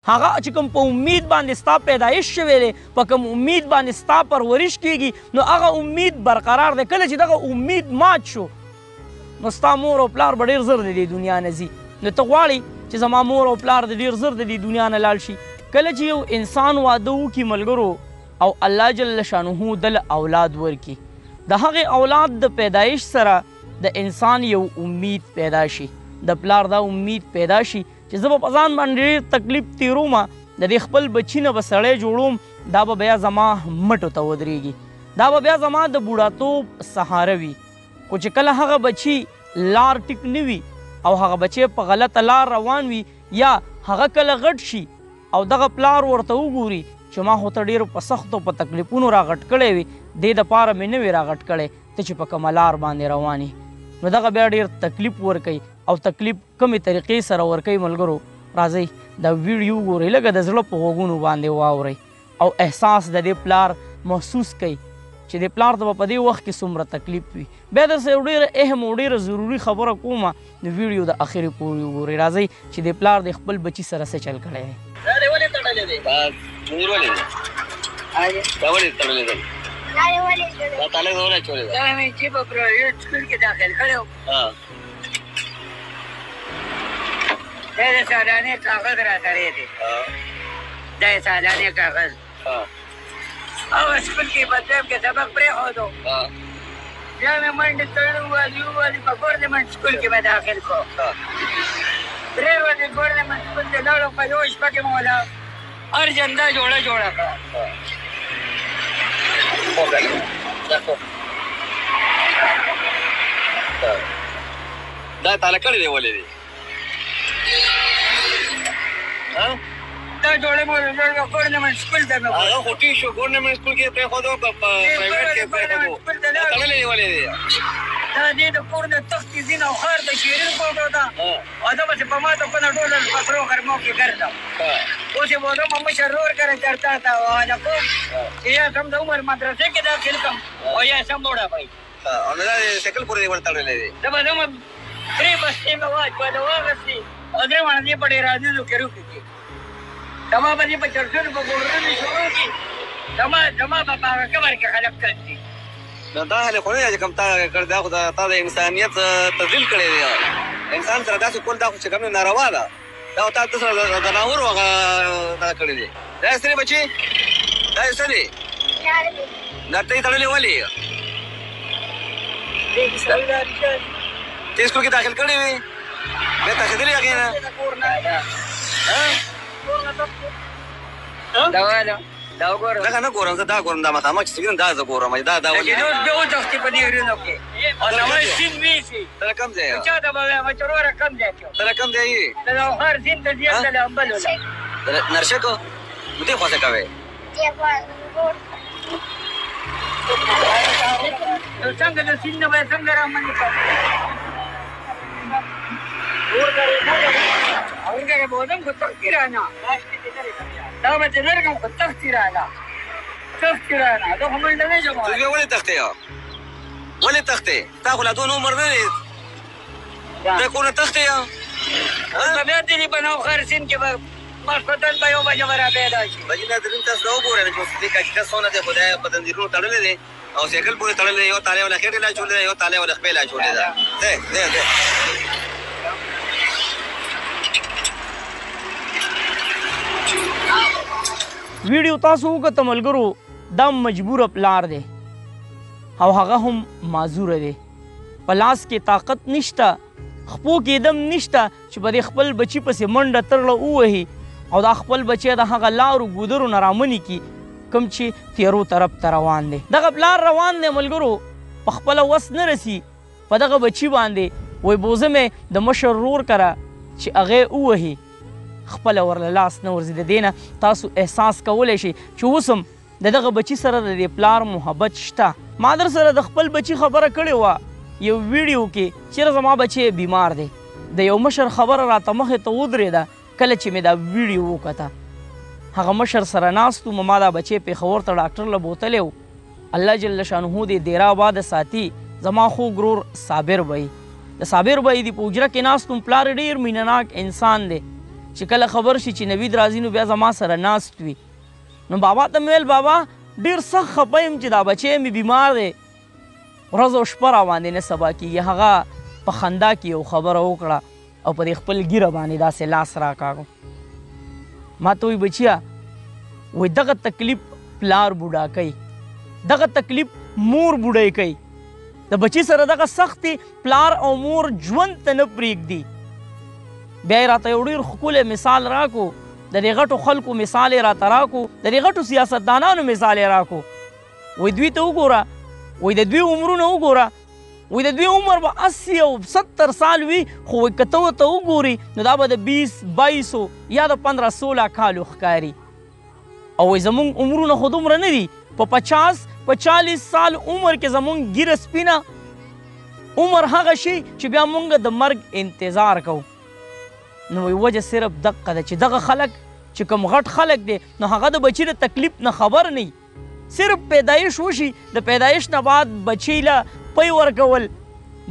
هغه چې کوم په امید باندې ستا پیدایش شوی دی په کوم امید باندې ستا پرورش کیږي نو هغه امید برقرار دی کله چې دغه امید مات شو نو ستا مور او پلار به ډېر زر د دې دنیا نه ځي نو ته غواړې چې زما مور او پلار د ډېر زر د دې دنیا نه لاړ شي کله چې یو انسان واده وکړي ملګرو او الله جل شانه دل اولاد ورکړي د هغې اولاد د پیدایش سره د انسان یو امید پیدا شي د پلار دا امید پیدا شي چې زه به په ځان باندې ډېر تکلیف تېروم د دې خپل بچي نه به سړی جوړوم دا به بیا زما مټو ته ودرېږي دا به بیا زما د بوډاتوب سهاره وي خو چې کله هغه بچي لار ټیک نه وي او هغه بچی په غلطه لار روان وي یا هغه کله غټ شي او دغه پلار ورته وګوري چې ما خو ته ډېرو په سختو په تکلیفونو راغټ کړی وي دې دپاره مې نه وي راغټ کړی ته چې په کومه لار باندې روان یې نو دغه بیا ډېر تکلیف ورکوي او تکلیف کمې طریقې سره ورکوي ملګرو راځئ دا ویډیو وګورئ لږه د زړه په غوږونو باندې واورئ او احساس د دې پلار محسوس کوئ چې د پلار ته به په دې وخت کې څومره تکلیف وي بیا درسره یو ډېره اهم او ډېره ضروري خبره کومه نو ویډیو د اخرې پورې وګورئ راځئ چې د پلار د خپل بچي سره څه چل کړی دی دا دې ولې تړلی دی مونږ ولې دا ولې تړلی دی دا تاله دې ولې چولې ده دا مې چې په پرایویټ سکول کې داخل کړی و دا د سالانې کاغذ راته دی دا یې سالانې کاغذ او سکول کې په دویم کې سبق پرېښودو بیا مې منډې تړلې والي په ګورنمنټ سکول کې به داخل کړو پرېښودې ګورنمنټ سکول ته لاړو په یوه شپه کې مې ولا هر جنده جوړه کړه دا تاله کړی دی ولې دی دا جوړه مې ګورنمنټ سکول ته مې هغه خو ټیک شو ګورنمنټ سکول کې پرېښودو په پرایویټ کې پرېښودو دا تړلی دی ولې دی دا دې د کور د تختې ځین او خار د شیرین کوټو ته او دا به چې په ماته کونه ډولل په سرو غرمو کې ګرځم اوس یې بودم مشر رور کره چرتا ته واده کوم چې یا سم د عمر مدرسې کې داخل کړم او یا سم وړه پای او دا سایکل پورې دې ور تړلی دی دا به زما درې بستې مې واچوله واغستې او درې واړه دې په ډېر عزیزو کې روکې کړي زما به دې په چرچونو په ګورنو شروع کړي زما به په هغه قبر کې خلک کړي نو دا هلې خو نه دی چې کوم تا کړی دا خو تا د انسانیت تبدیل کړی دی انسان سره داسې کول دا خو چې کوم ناروا ده دا خو تا ته سره د ناور هغه دا کړی دی دا یې څه دی بچي دا یې څه دی دا ته یې تړلی ولې ته سکول کې داخل کړی وې بیا تښتېدلې هغې نه دا وګوره دغه نه ګورم زه دا ګورم دا مخامخ چې څنګه دا زه ګورم دا چې نو بیا وتښتې په دې غرونو کې او سمای سیند ویسي ته کوم ځای یې چا ته به وایم چې وروره کم ځای کې ته کوم ځای یې د جوهر سیند ته ځي همدلته امبل ولا نرشکو نو دې خوا څه کوې نو څنګه د سیند نه به یې څنګه رامنې کړم اورګره بودم خو تښتې رانه دا به چې لرګم خو تښتې رانه دا خو منډه نه شم ته بیا ولې تښتې ولې تښتې تا خو لا دونه عمر نه دی ته کور نه تښتې اوس به بیا دې په نوخر سیند کې به ماسخوتن په یو بجه به راپیدا شي بجې ناظرین تاسو دا وګورئ چې دې حقیقت څونه دی خدای په زنځیرونو تړلی دی او سایکل پورې تړلی دی یو تالی والا خېټې لا چولې ده یو تالی والا خپې لا چولې ده دی ویډیو تاسو وکړه ملګرو دا مجبوره پلار دی او هغه هم معذوره دی په لاس کې طاقت نشته خپو کې دم نشته چې په دې خپل بچي پسې منډه ترړه ووهي او دا خپل بچی د هغه لارو ګودرو نه رامنې کي کوم چې تیرو طرف ته روان دی دغه پلار روان دی ملګرو په خپله وس نه رسي په دغه بچي باندې وایي بوزه مې د مشر ورور کره چې هغې ووهي خپله ورله لاس نه ورځي د دې نه تاسو احساس کولی شئ چې اوس هم د دغه بچي سره د دې پلار محبت شته ما در سره د خپل بچي خبره کړې وه یو ویډیو کې چېرې زما بچی بیمار دی د یو مشر خبره راته مخې ته ودرېده کله چې مې دا ویډیو وکته هغه مشر سره ناست وم ما دا بچی پېښور ته ډاکټر له بوتلی و الله جل شانه دې ډېره آباده ساتي زما خوږ ورور صابر بی د صابر بی د په حجره کې ناست وم پلار ډېر مینهناک انسان دی چې کله خبر شي چې نوید راځي نو بیا زما سره ناست وي. نو بابا ته مې ویل بابا ډېر سخت خفه یم چې دا بچی مې بیمار دی، ورځ او شپه راباندې نه سبا کېږي. هغه په خندا کې یو خبره وکړه او په دې خپل ږیره باندې داسې لاس راکاږو. ما ته وایي بچیه وایي دغه تکلیف پلار بوډا کوي، دغه تکلیف مور بوډۍ کوي. د بچي سره دغه سختې پلار او مور ژوند ته نه پرېږدي. بیا یې راته یو ډېر ښکلی مثال راکو، د دې غټو خلکو مثال یې راته راکو، د دې غټو سیاستدانانو مثال یې راکو. وایي دوی ته وګوره، وایي د دوی عمرونه وګوره، وایي د دوی عمر به 80 او 70 سال وي، خو وایي که ته ورته وګوري نو دا به د 20 22 یا د 15 16 کالو ښکاري. او وایي زمونږ عمرونه خو دومره نه دي، په 50 40 سال عمر کې زمونږ ږیره سپینه عمر هغه شي چې بیا مونږ د مرګ انتظار کوو. نو وایي وجه صرف دقه ده چې دغه خلک چې کوم غټ خلک دی نو هغه د بچي د تکلیف نه خبر نه وي. صرف پیدایش وشي، د پیدایش نه بعد بچی له پی ورکول،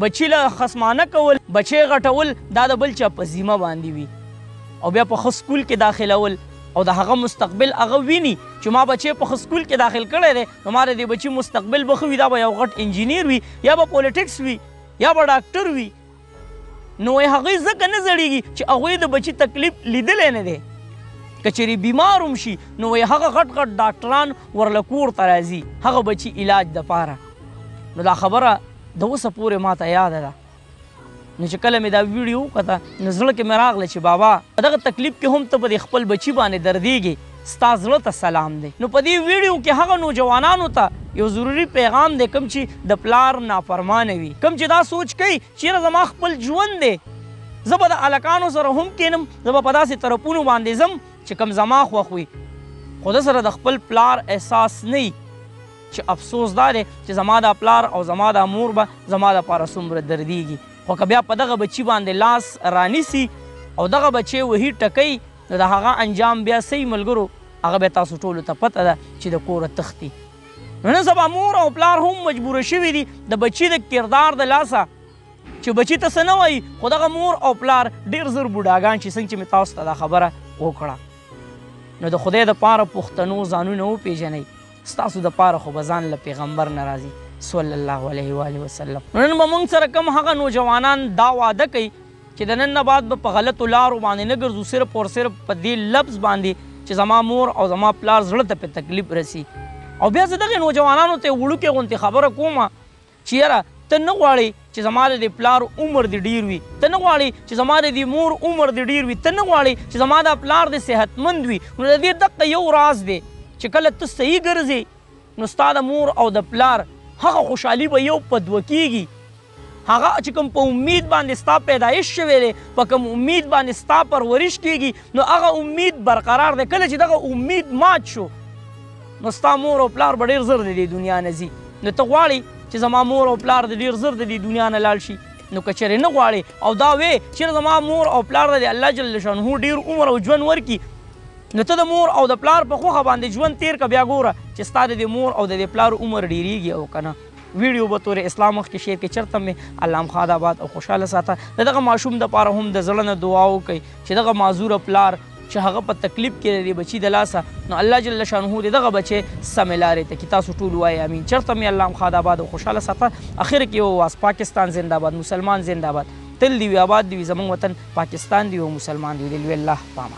بچی له خصمانه کول، بچی غټول دا د بل چا په ذمه باندې وي. او بیا په ښه سکول کې داخلول او د هغه مستقبل هغه ویني چې ما بچی په ښه سکول کې داخل کړی دی نو ما د دې بچي مستقبل به ښه وي، دا به یو غټ انجینیر وي یا به پولیټکس وي یا به ډاکټر وي. نو هغوی ځکه نه زړېږي چې هغوی د بچي تکلیف لیدلی نه دی. که چېرې بیمار هم شي نو هغه غټ غټ ډاکټران ورله کور ته راځي هغه بچي علاج دپاره. نو دا خبره د اوسه پورې ما ته یاده ده. نو چې کله مې دا ویډیو وکته نو زړه کې مې راغله چې بابا په دغه تکلیف کې هم ته په دې خپل بچي باندې دردېږې، ستا زړه ته سلام دی. نو په دې ویډیو کې هغه نوجوانانو ته یو ضروري پیغام دی کوم چې د پلار نافرمانه وي، کوم چې دا سوچ کوي چېرې زما خپل ژوند دی، زه به د هلکانو سره هم کینم، زه به په داسې طرفونو باندې ځم چې کوم زما خوښ وي، خو ده سره د خپل پلار احساس نه وي چې افسوس دا دی چې زما دا پلار او زما دا مور به زما دپاره څومره دردېږي. خو که بیا په دغه بچي باندې لاس رانیسي او دغه بچی وهي ټکوي نو د هغه انجام بیا صحیح ملګرو هغه بیا تاسو ټولو ته پته ده چې د کوره تښتي. نو نن سبا مور او پلار هم مجبوره شوي دي د بچي د کردار د لاسه چې بچي ته څه نه وایي، خو دغه مور او پلار ډېر زر بوډاګان چې څنګه چې مې تاسو ته دا خبره وکړه. نو د خدای دپاره پښتنو ځانونه وپېژنئ، ستاسو دپاره خو به ځان له پیغمبر نه راځي صلی الله علیه و آله وسلم. نن به موږ سره کم هغه نوجوانان دا واده کوي چې د نن نه بعد به په غلطو لارو باندې نه ګرځو، صرف او صرف په دې لفظ باندې چې زما مور او زما پلار زړه ته پې تکلیف رسي. او بیا زه دغې نوجوانانو ته وړوکې غوندې خبره کومه چې یاره ته نه غواړې چې زما د دې پلار عمر دې ډېر وي، ته نه غواړې چې زما د دې مور عمر دې ډېر وي، ته نه غواړې چې زما دا پلار دې صحتمند وي. نو د دې دقه یو راز دی چې کله ته صحیح ګرځې نو ستا د مور او د پلار هغه خوشحالي به یو په دوه کېږي. هغه چې کوم په امید باندې ستا پیدایش شوی دی، په کوم امید باندې ستا پرورش کېږي نو هغه امید برقرار دی. کله چې دغه امید مات شو نو ستا مور او پلار به ډېر زر د دې دنیا نه ځي. نو ته غواړې چې زما مور او پلار د ډېر زر د دې دنیا نه لاړ شي. نو که چېرې نه غواړې او دا وې چې زما مور او پلار د الله جل شانه ډېر عمر او ژوند ورکړي نو ته د مور او د پلار په خوښه باندې ژوند تېر که. بیا ګوره چې ستا د دې مور او د دې پلار عمر ډېرېږي او که نه. ویډیو به طور اسلام مخکې شیر کې چېرته مې الله خاد آباد او خوشحاله ساته. د دغه ماشوم دپاره هم د زړه نه دعا وکئ چې دغه معذوره پلار چې هغه په تکلیف کې دی بچي د لاسه نو الله جل شانه دې دغه بچی سمې لارې ته کړي. تاسو ټول وایئ امین. چېرته مې الله خاد آباد او خوشحاله ساته. اخر کې یو واس پاکستان زنده‌باد، مسلمان زنده‌باد، تل دی وي آباد دی وي زموږ وطن پاکستان دی او مسلمان دی. د لوی الله پامان.